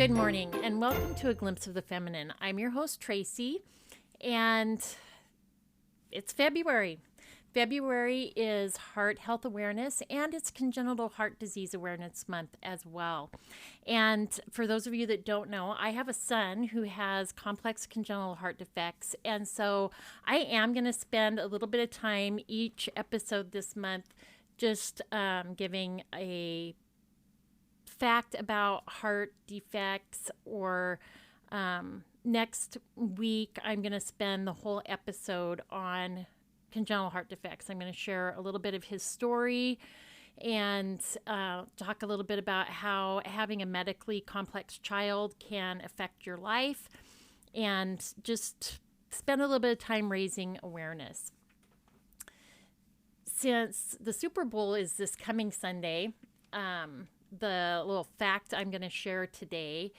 Good morning, and welcome to A Glimpse of the Feminine. I'm your host, Tracy, and it's February. February is Heart Health Awareness, and it's Congenital Heart Disease Awareness Month as well. And for those of you that don't know, I have a son who has complex congenital heart defects, and so I am going to spend a little bit of time each episode this month just giving a fact about heart defects, or next week I'm going to spend the whole episode on congenital heart defects. I'm going to share a little bit of his story and talk a little bit about how having a medically complex child can affect your life, and just spend a little bit of time raising awareness. Since the Super Bowl is this coming Sunday, the little fact I'm going to share today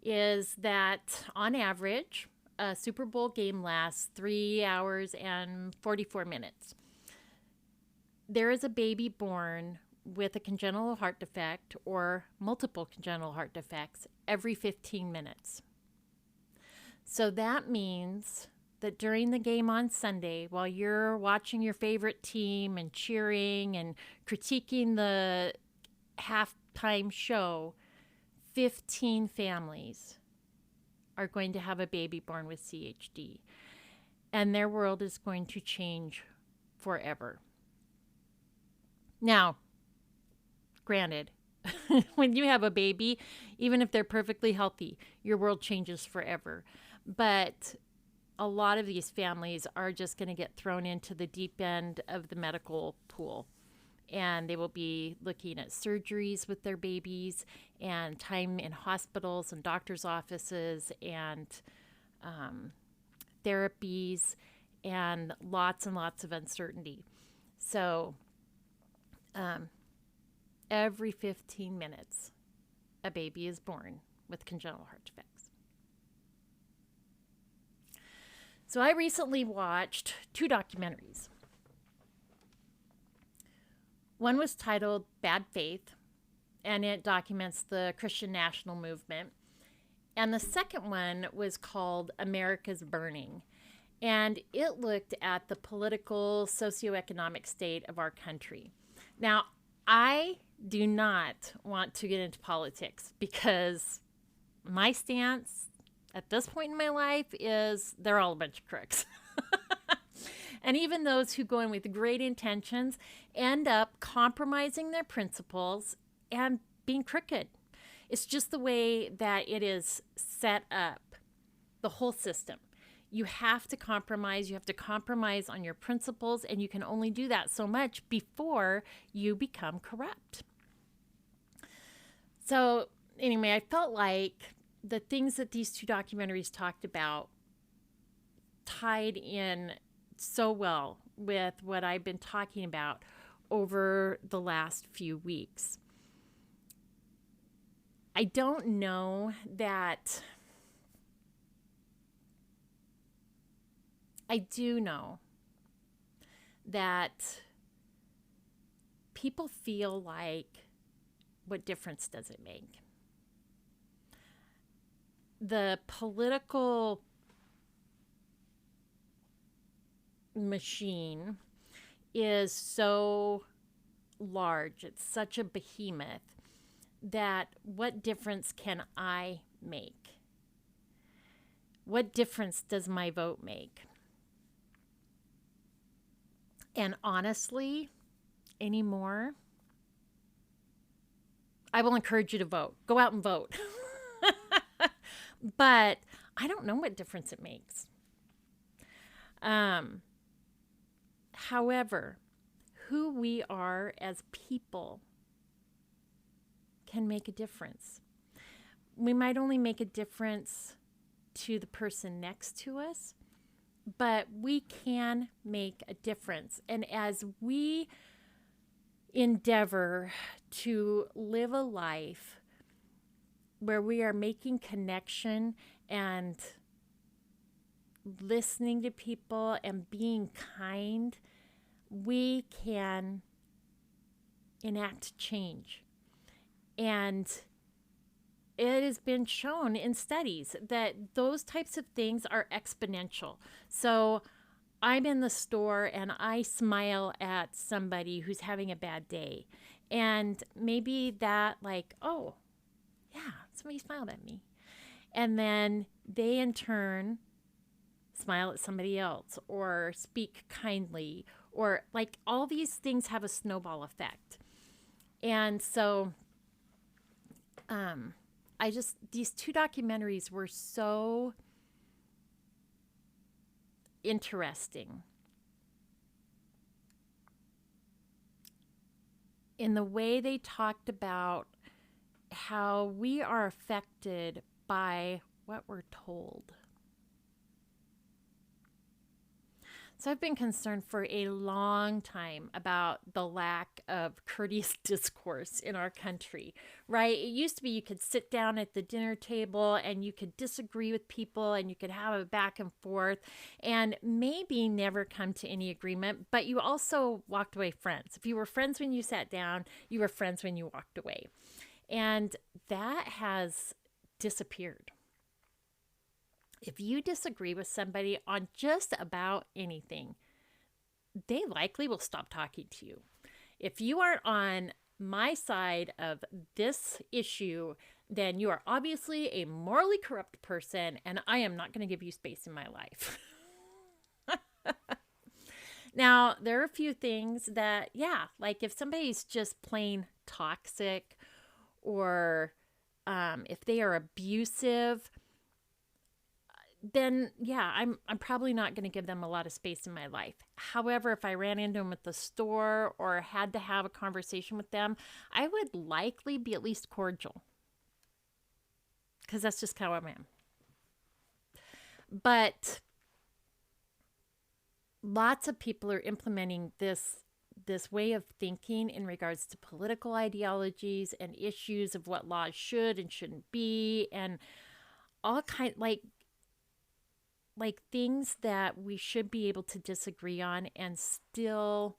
is that on average, a Super Bowl game lasts 3 hours and 44 minutes. There is a baby born with a congenital heart defect or multiple congenital heart defects every 15 minutes. So that means that during the game on Sunday, while you're watching your favorite team and cheering and critiquing the halftime show, 15 families are going to have a baby born with CHD, and their world is going to change forever. Now, granted, when you have a baby, even if they're perfectly healthy, your world changes forever. But a lot of these families are just going to get thrown into the deep end of the medical pool. And they will be looking at surgeries with their babies, and time in hospitals and doctors' offices, and therapies, and lots of uncertainty. So every 15 minutes, a baby is born with congenital heart defects. So I recently watched 2 documentaries. One was titled Bad Faith, and it documents the Christian national movement. And the second one was called America's Burning, and it looked at the political, socioeconomic state of our country. Now, I do not want to get into politics, because my stance at this point in my life is they're all a bunch of crooks. And even those who go in with great intentions end up compromising their principles and being crooked. It's just the way that it is set up, the whole system. You have to compromise. You have to compromise on your principles, and you can only do that so much before you become corrupt. So anyway, I felt like the things that these 2 documentaries talked about tied in so well with what I've been talking about over the last few weeks. I don't know that I do know that people feel like, what difference does it make? The political machine is so large, it's such a behemoth, that what difference can I make? What difference does my vote make? And honestly, anymore, I will encourage you to vote. Go out and vote. But I don't know what difference it makes. However, who we are as people can make a difference. We might only make a difference to the person next to us, but we can make a difference. And as we endeavor to live a life where we are making connection and listening to people and being kind, we can enact change. And it has been shown in studies that those types of things are exponential. So I'm in the store and I smile at somebody who's having a bad day. And maybe that, like, oh, yeah, somebody smiled at me. And then they in turn smile at somebody else or speak kindly, or like all these things have a snowball effect. And so these two documentaries were so interesting in the way they talked about how we are affected by what we're told. So I've been concerned for a long time about the lack of courteous discourse in our country, right? It used to be you could sit down at the dinner table and you could disagree with people and you could have a back and forth and maybe never come to any agreement, but you also walked away friends. If you were friends when you sat down, you were friends when you walked away. And that has disappeared. If you disagree with somebody on just about anything, they likely will stop talking to you. If you are on my side of this issue, then you are obviously a morally corrupt person, and I am not going to give you space in my life. Now, there are a few things that, yeah, like if somebody's just plain toxic or if they are abusive, then yeah, I'm probably not going to give them a lot of space in my life. However, if I ran into them at the store or had to have a conversation with them, I would likely be at least cordial because that's just how I am. But lots of people are implementing this way of thinking in regards to political ideologies and issues of what laws should and shouldn't be, and all kind like things that we should be able to disagree on and still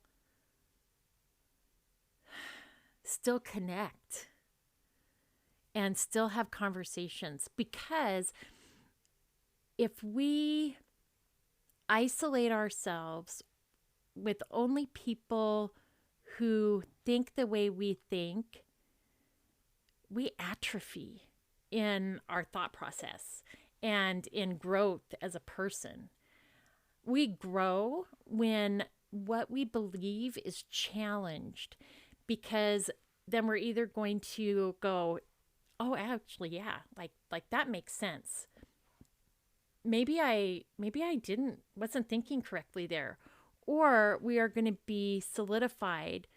connect and still have conversations. Because if we isolate ourselves with only people who think the way we think, we atrophy in our thought process and in growth as a person. We grow when what we believe is challenged, because then we're either going to go, oh, actually, yeah, like that makes sense. Maybe I wasn't thinking correctly there. Or we are going to be solidified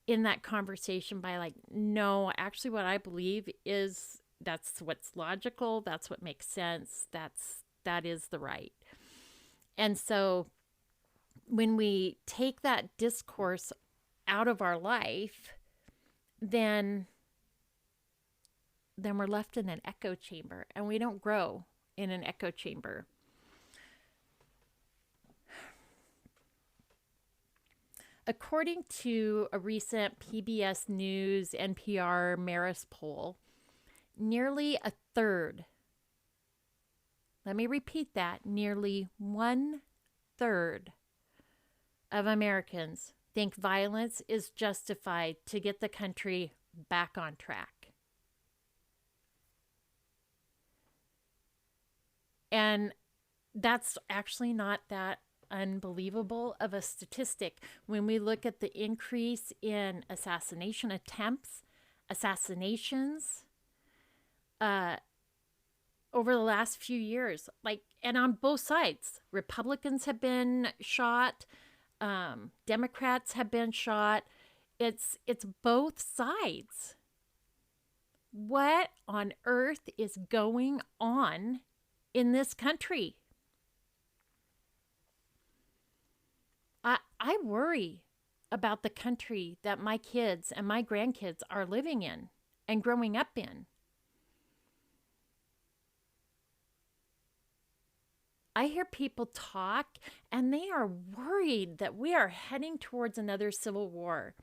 in that conversation by like, no, actually what I believe is that's what's logical, that's what makes sense, that is the right. And so when we take that discourse out of our life, then we're left in an echo chamber, and we don't grow in an echo chamber. According to a recent PBS News NPR Marist poll, nearly a third, let me repeat that, nearly 1/3 of Americans think violence is justified to get the country back on track. And that's actually not that unbelievable of a statistic when we look at the increase in assassination attempts, assassinations over the last few years. Like, and on both sides, Republicans have been shot, Democrats have been shot. It's both sides. What on earth is going on in this country? I worry about the country that my kids and my grandkids are living in and growing up in. I hear people talk and they are worried that we are heading towards another civil war.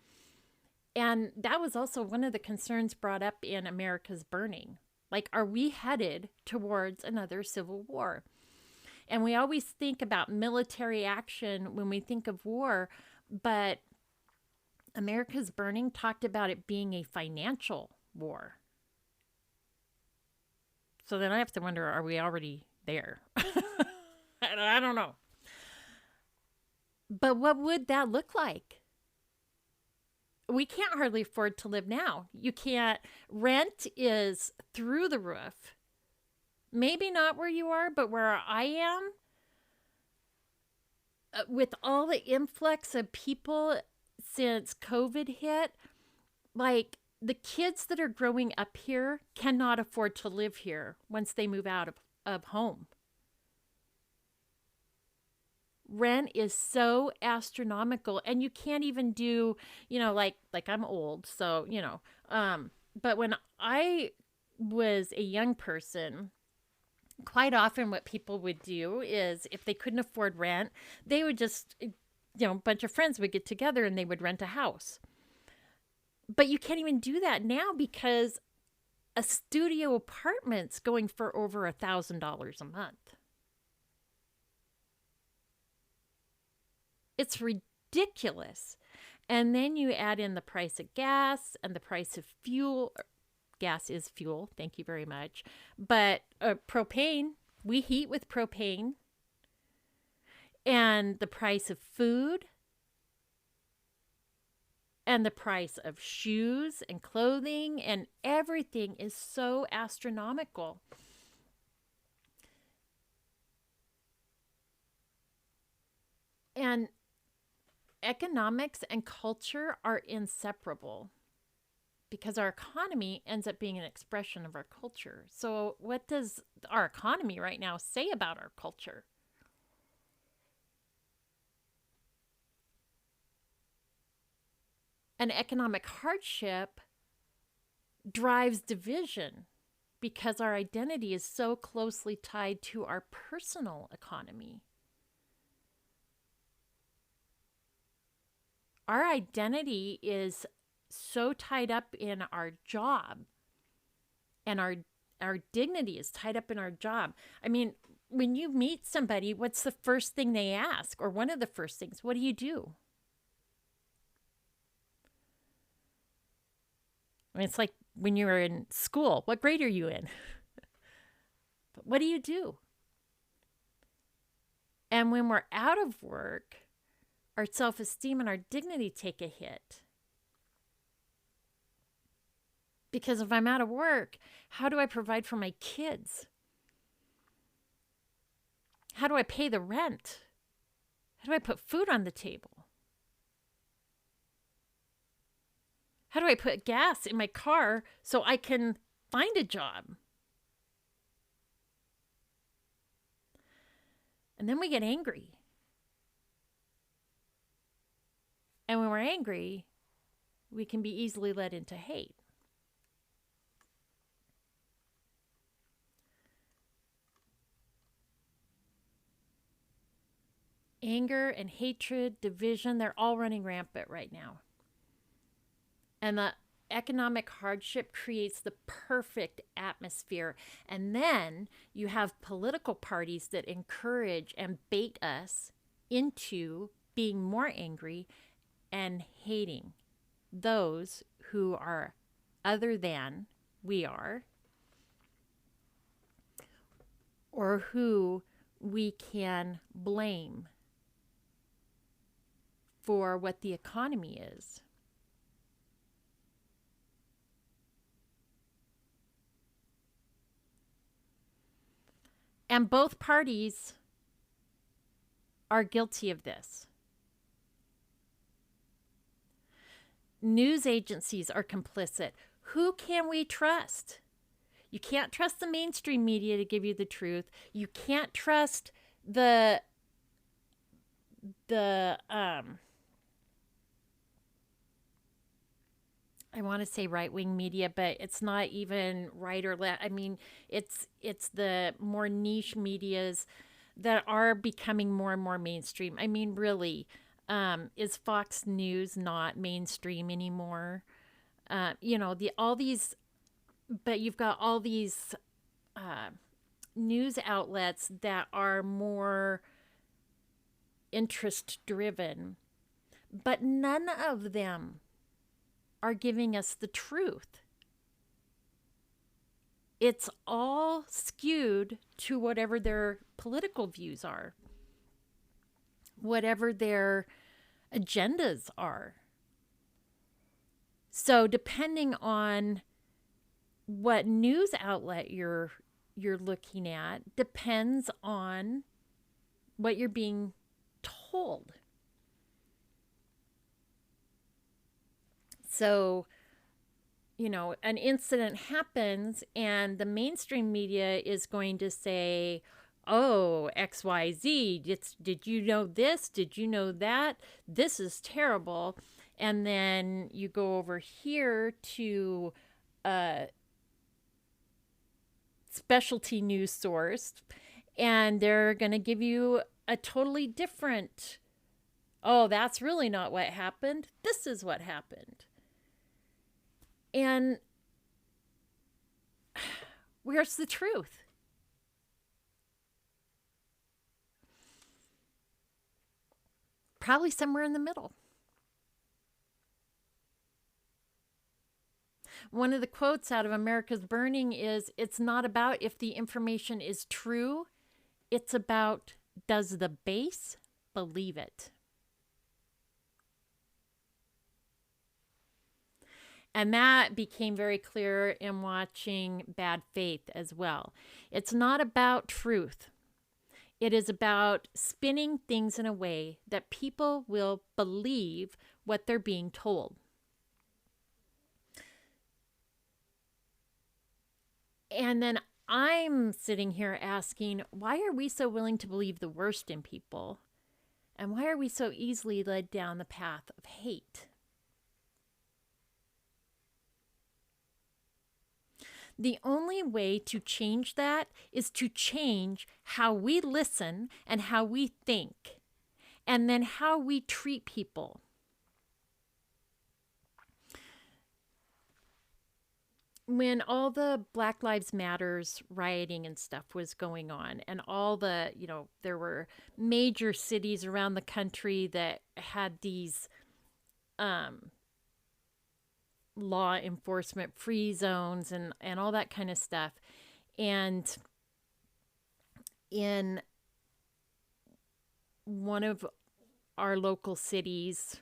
And that was also one of the concerns brought up in America's Burning. Like, are we headed towards another civil war? And we always think about military action when we think of war, but America's Burning talked about it being a financial war. So then I have to wonder, are we already there? I don't know. But what would that look like? We can't hardly afford to live now. You can't. Rent is through the roof. Maybe not where you are, but where I am, with all the influx of people since COVID hit, like the kids that are growing up here cannot afford to live here once they move out of home. Rent is so astronomical, and you can't even do, like I'm old, so but when I was a young person, quite often what people would do is, if they couldn't afford rent, they would just, a bunch of friends would get together and they would rent a house. But you can't even do that now because a studio apartment's going for over $1,000 a month. It's ridiculous. And then you add in the price of gas and the price of fuel. Gas is fuel, thank you very much. But propane, we heat with propane. And the price of food. And the price of shoes and clothing and everything is so astronomical. And economics and culture are inseparable because our economy ends up being an expression of our culture. So what does our economy right now say about our culture? And economic hardship drives division because our identity is so closely tied to our personal economy. Our identity is so tied up in our job, and our dignity is tied up in our job. I mean, when you meet somebody, what's the first thing they ask? Or one of the first things, what do you do? I mean, it's like when you were in school, what grade are you in? But what do you do? And when we're out of work, our self-esteem and our dignity take a hit. Because if I'm out of work, how do I provide for my kids? How do I pay the rent? How do I put food on the table? How do I put gas in my car so I can find a job? And then we get angry. And when we're angry, we can be easily led into hate. Anger and hatred, division, they're all running rampant right now. And the economic hardship creates the perfect atmosphere. And then you have political parties that encourage and bait us into being more angry and hating those who are other than we are, or who we can blame for what the economy is. And both parties are guilty of this. News agencies are complicit. Who can we trust? You can't trust the mainstream media to give you the truth. You can't trust the I want to say right-wing media, but it's not even right or left. I mean, it's the more niche medias that are becoming more and more mainstream. I mean, really, is Fox News not mainstream anymore? All these but you've got all these news outlets that are more interest driven, but none of them are giving us the truth. It's all skewed to whatever their political views are, whatever their agendas are. So depending on what news outlet you're looking at depends on what you're being told. So, an incident happens and the mainstream media is going to say, oh, XYZ, did you know this? Did you know that? This is terrible. And then you go over here to a specialty news source and they're going to give you a totally different, oh, that's really not what happened. This is what happened. And where's the truth? Probably somewhere in the middle. One of the quotes out of America's Burning is, it's not about if the information is true, it's about, does the base believe it? And that became very clear in watching Bad Faith as well. It's not about truth. It is about spinning things in a way that people will believe what they're being told. And then I'm sitting here asking, why are we so willing to believe the worst in people? And why are we so easily led down the path of hate? The only way to change that is to change how we listen and how we think, and then how we treat people. When all the Black Lives Matters rioting and stuff was going on, and all the, there were major cities around the country that had these law enforcement free zones and all that kind of stuff. And in one of our local cities,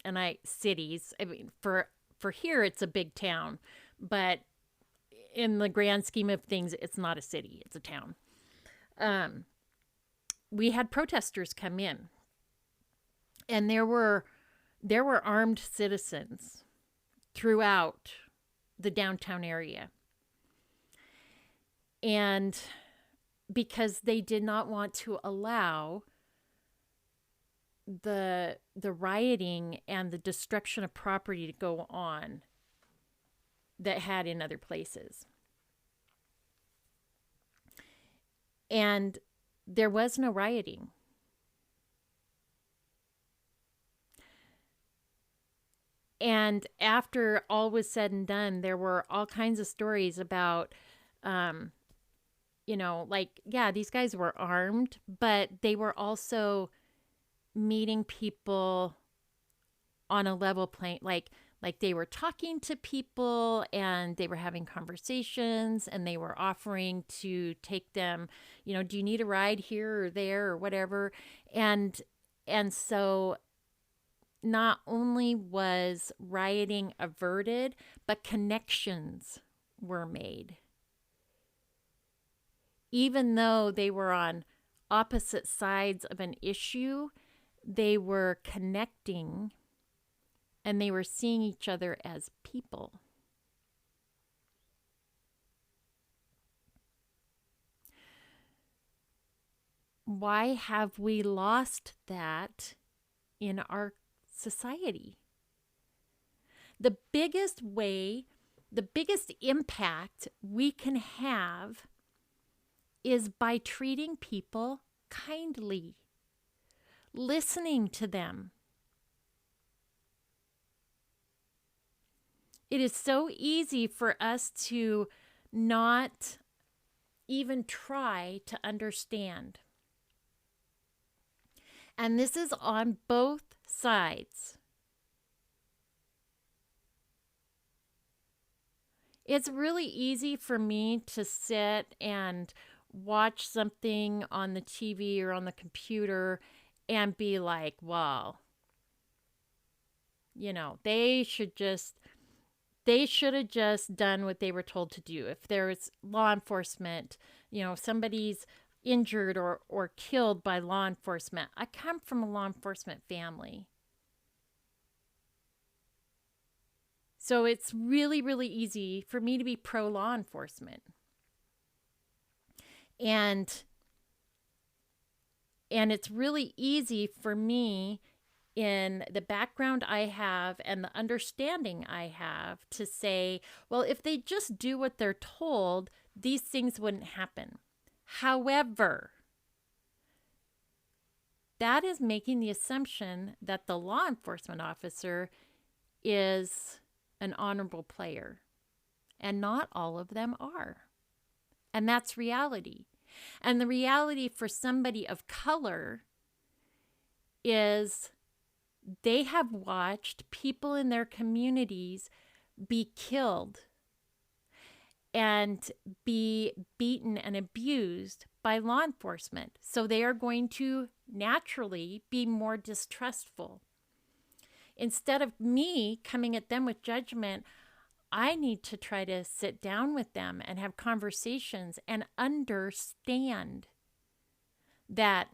I mean, for here, it's a big town, but in the grand scheme of things, it's not a city, it's a town. We had protesters come in, and there were armed citizens throughout the downtown area. And because they did not want to allow the rioting and the destruction of property to go on that had in other places. And there was no rioting. And after all was said and done, there were all kinds of stories about, these guys were armed, but they were also meeting people on a level plane, like they were talking to people and they were having conversations and they were offering to take them, do you need a ride here or there or whatever? And so not only was rioting averted, but connections were made. Even though they were on opposite sides of an issue, they were connecting and they were seeing each other as people. Why have we lost that in our society? The biggest impact we can have is by treating people kindly, listening to them. It is so easy for us to not even try to understand. And this is on both sides. It's really easy for me to sit and watch something on the TV or on the computer and be like, well, they should have just done what they were told to do. If there's law enforcement, somebody's injured or killed by law enforcement. I come from a law enforcement family. So it's really, really easy for me to be pro law enforcement. And it's really easy for me, in the background I have and the understanding I have, to say, well, if they just do what they're told, these things wouldn't happen. However, that is making the assumption that the law enforcement officer is an honorable player, and not all of them are. And that's reality. And the reality for somebody of color is they have watched people in their communities be killed and be beaten and abused by law enforcement. So they are going to naturally be more distrustful. Instead of me coming at them with judgment, I need to try to sit down with them and have conversations and understand that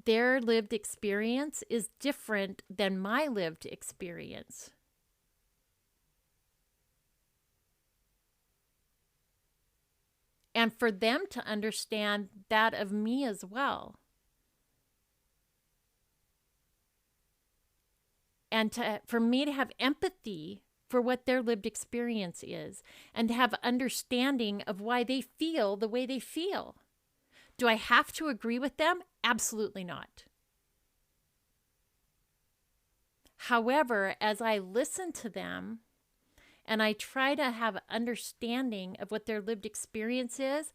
their lived experience is different than my lived experience. And for them to understand that of me as well. And for me to have empathy for what their lived experience is, and to have understanding of why they feel the way they feel. Do I have to agree with them? Absolutely not. However, as I listen to them and I try to have understanding of what their lived experience is,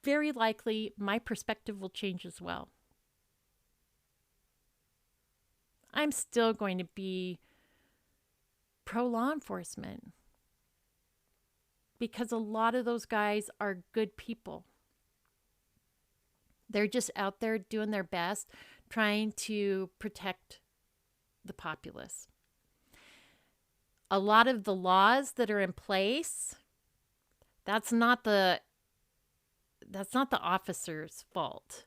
very likely my perspective will change as well. I'm still going to be pro law enforcement because a lot of those guys are good people. They're just out there doing their best, trying to protect the populace. A lot of the laws that are in place, that's not the officer's fault.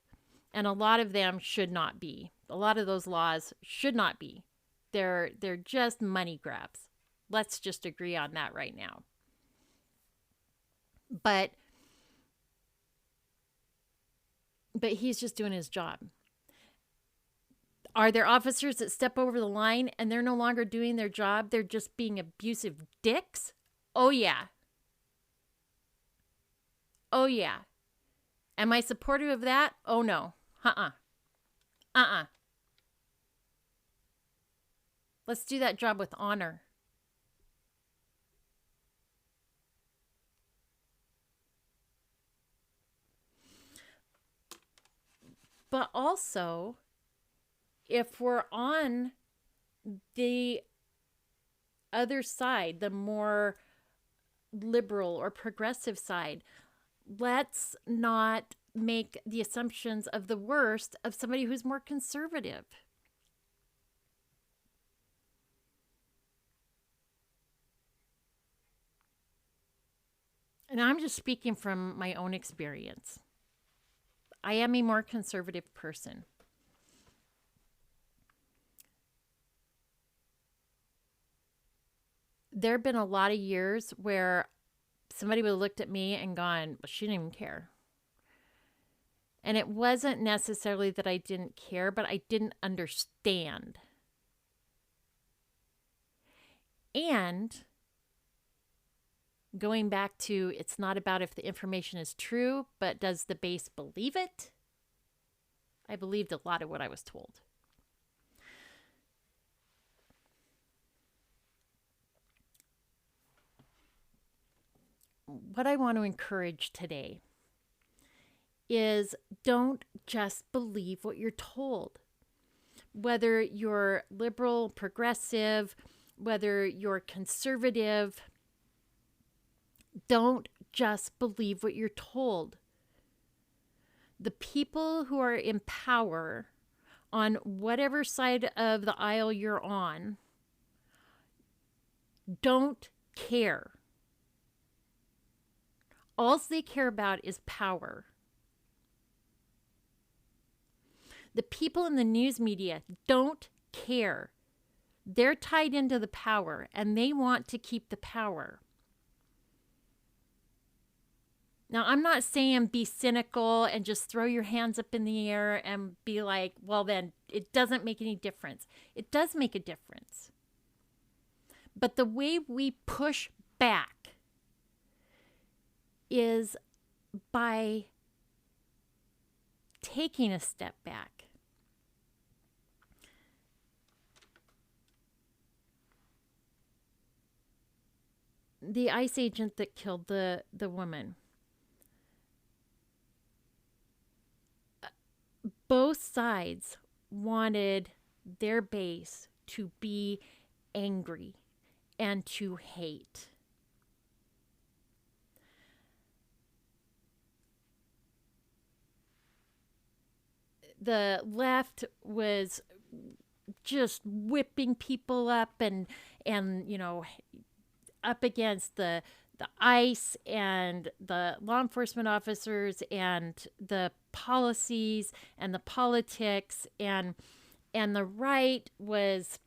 And a lot of them should not be. A lot of those laws should not be. They're just money grabs. Let's just agree on that right now. But he's just doing his job. Are there officers that step over the line and they're no longer doing their job? They're just being abusive dicks? Oh, yeah. Oh, yeah. Am I supportive of that? Oh, no. Let's do that job with honor. But also, if we're on the other side, the more liberal or progressive side, let's not make the assumptions of the worst of somebody who's more conservative. And I'm just speaking from my own experience. I am a more conservative person. There have been a lot of years where somebody would have looked at me and gone, well, she didn't even care. And it wasn't necessarily that I didn't care, but I didn't understand. And going back to, it's not about if the information is true, but does the base believe it? I believed a lot of what I was told. what I want to encourage today is don't just believe what you're told. Whether you're liberal, progressive, whether you're conservative, don't just believe what you're told. The people who are in power on whatever side of the aisle you're on don't care. All they care about is power. The people in the news media don't care. They're tied into the power and they want to keep the power. Now, I'm not saying be cynical and just throw your hands up in the air and be like, well, then it doesn't make any difference. It does make a difference. But the way we push back is by taking a step back. The ICE agent that killed the woman. Both sides wanted their base to be angry and to hate. The left was just whipping people up and up against the ICE and the law enforcement officers and the policies and the politics, and the right was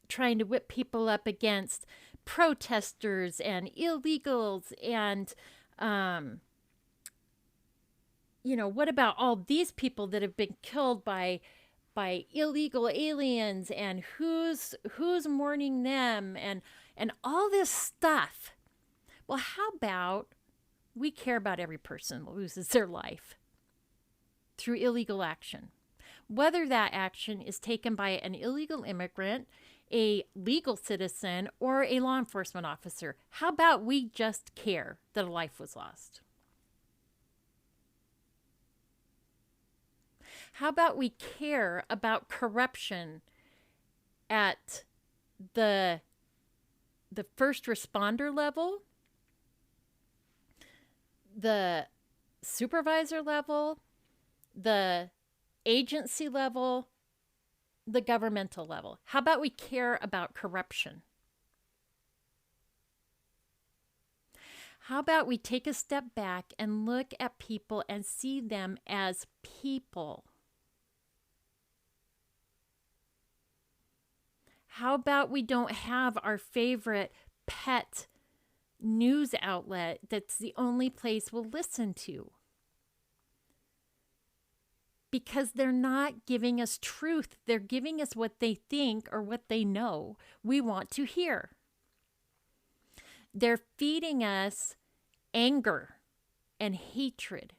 trying to whip people up against protesters and illegals and what about all these people that have been killed by illegal aliens, and who's mourning them, and all this stuff. Well, how about we care about every person who loses their life through illegal action, whether that action is taken by an illegal immigrant, a legal citizen, or a law enforcement officer. How about we just care that a life was lost? How about we care about corruption at the first responder level, the supervisor level, the agency level, the governmental level? How about we care about corruption? How about we take a step back and look at people and see them as people? How about we don't have our favorite pet news outlet that's the only place we'll listen to? Because they're not giving us truth. They're giving us what they think or what they know we want to hear. They're feeding us anger and hatred.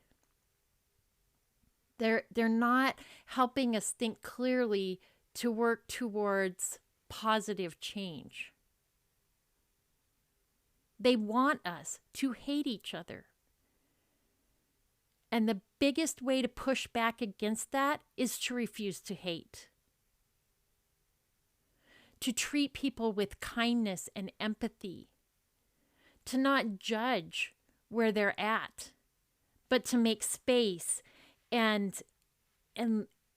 They're not helping us think clearly to work towards positive change. They want us to hate each other. And the biggest way to push back against that is to refuse to hate. To treat people with kindness and empathy. To not judge where they're at, but to make space and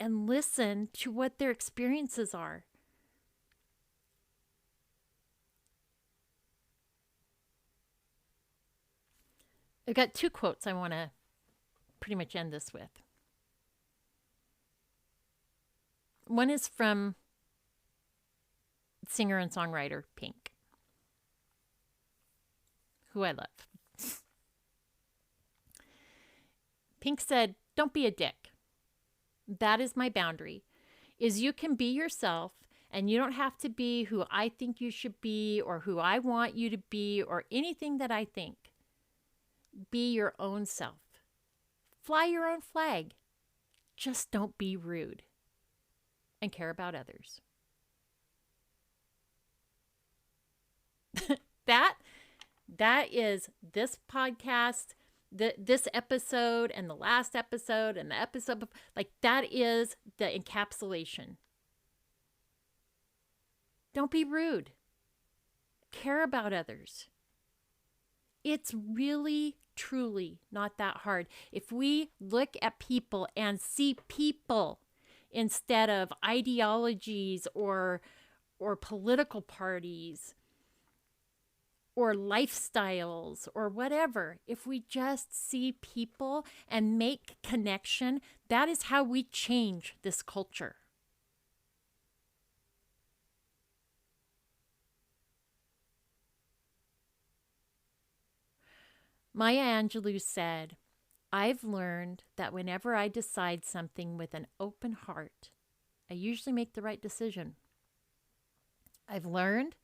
listen to what their experiences are. I've got two quotes I want to pretty much end this with. One is from singer and songwriter Pink, who I love. Pink said, "Don't be a dick. That is my boundary, is you can be yourself, and you don't have to be who I think you should be or who I want you to be or anything that I think. Be your own self. Fly your own flag. Just don't be rude and care about others." That is this podcast, this episode and the last episode and the episode, like that is the encapsulation. Don't be rude. Care about others. It's really, truly not that hard. If we look at people and see people instead of ideologies or political parties or lifestyles or whatever, if we just see people and make connection, that is how we change this culture. Maya Angelou said, I've learned that whenever I decide something with an open heart, I usually make the right decision. I've learned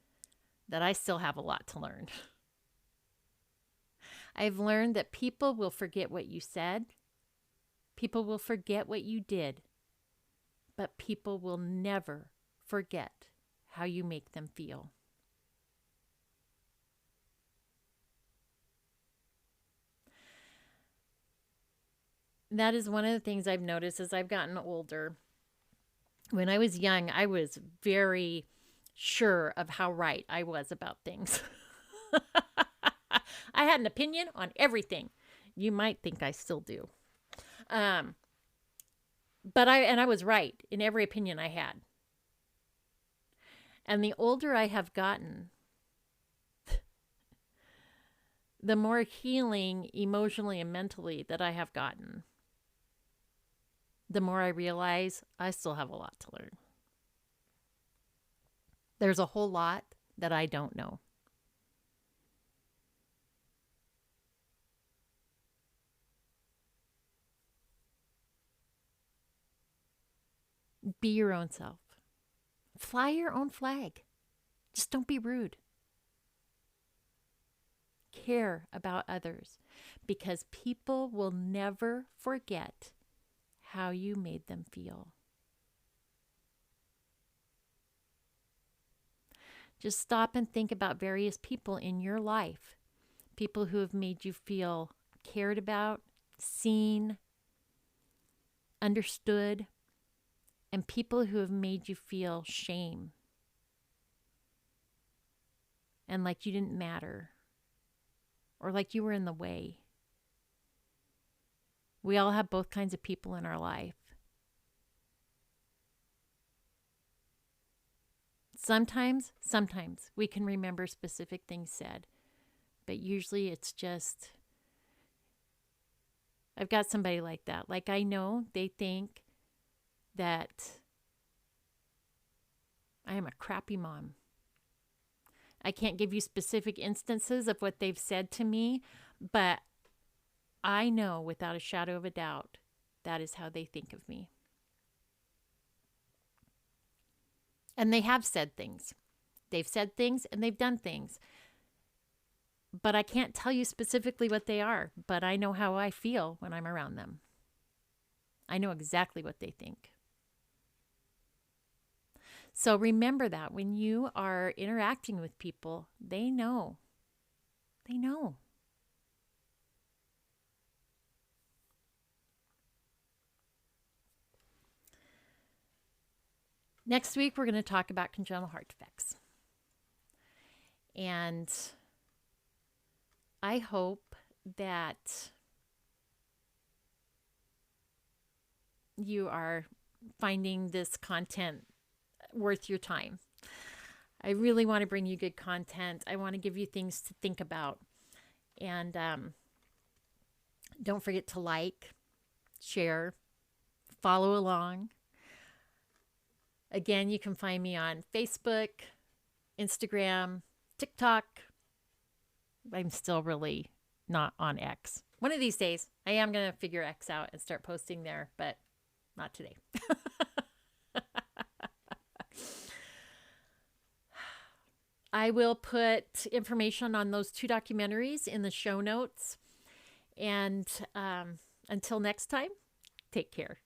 that I still have a lot to learn. I've learned that people will forget what you said. People will forget what you did. But people will never forget how you make them feel. That is one of the things I've noticed as I've gotten older. When I was young, I was very sure of how right I was about things. I had an opinion on everything. You might think I still do. But I was right in every opinion I had. And the older I have gotten, the more healing emotionally and mentally that I have gotten, the more I realize I still have a lot to learn. There's a whole lot that I don't know. Be your own self. Fly your own flag. Just don't be rude. Care about others, because people will never forget how you made them feel. Just stop and think about various people in your life. People who have made you feel cared about, seen, understood, and people who have made you feel shame and like you didn't matter or like you were in the way. We all have both kinds of people in our life. Sometimes we can remember specific things said, but usually it's just, I've got somebody like that. Like I know they think that I am a crappy mom. I can't give you specific instances of what they've said to me, but I know without a shadow of a doubt that is how they think of me. And they have said things. They've said things and they've done things. But I can't tell you specifically what they are, but I know how I feel when I'm around them. I know exactly what they think. So remember that when you are interacting with people, they know. They know. Next week, we're going to talk about congenital heart defects. And I hope that you are finding this content worth your time. I really want to bring you good content. I want to give you things to think about. And don't forget to like, share, follow along. Again, you can find me on Facebook, Instagram, TikTok. I'm still really not on X. One of these days, I am going to figure X out and start posting there, but not today. I will put information on those 2 documentaries in the show notes. And until next time, take care.